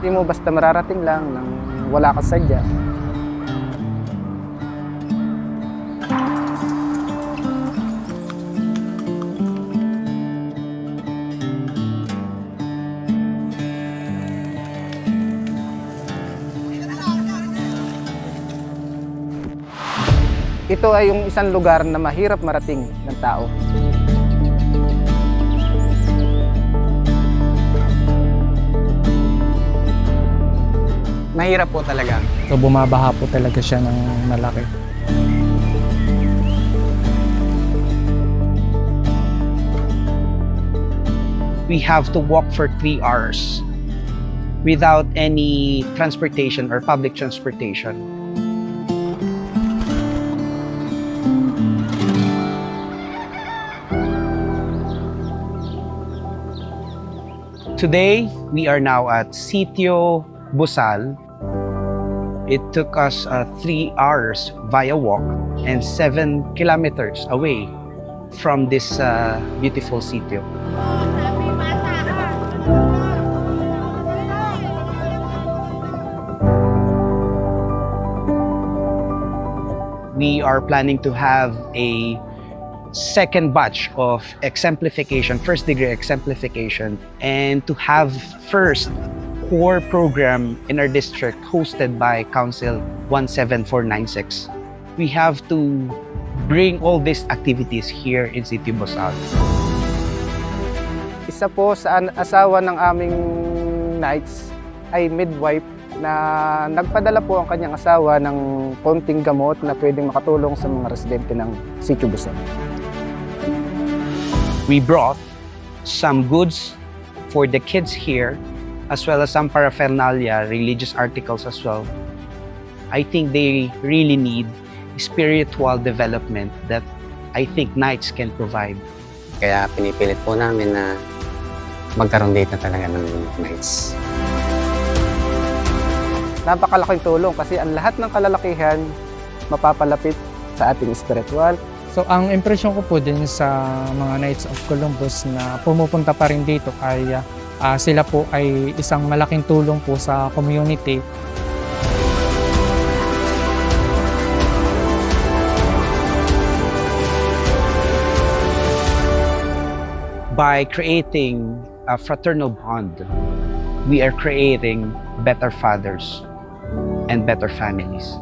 Hindi mo basta mararating lang nang wala kang sadya. Ito ay yung isang lugar na mahirap marating ng tao. Mahirap po talaga. So bumabaha po talaga siya ng malaki. We have to walk for 3 hours without any transportation or public transportation. Today, we are now at Sitio Busal. It took us 3 hours via walk and 7 kilometers away from this beautiful sitio. We are planning to have a second batch of exemplification, first degree exemplification, and to have first core program in our district hosted by Council 17496. We have to bring all these activities here in Sitio Busal. Isa po sa asawa ng aming Knights ay midwife na nagpadala po ang kanyang asawa ng konting gamot na pwedeng makatulong sa mga residente ng Sitio Busal. We brought some goods for the kids here, as well as some paraphernalia, religious articles as well. I think they really need spiritual development that I think Knights can provide. Kaya pinipilit po namin na magkaroon dito talaga ng Knights. Napakalaking tulong kasi ang lahat ng kalalakihan mapapalapit sa ating spiritual. So ang impresyon ko po din sa mga Knights of Columbus na pumupunta pa rin dito ay sila po ay isang malaking tulong po sa community. By creating a fraternal bond, we are creating better fathers and better families.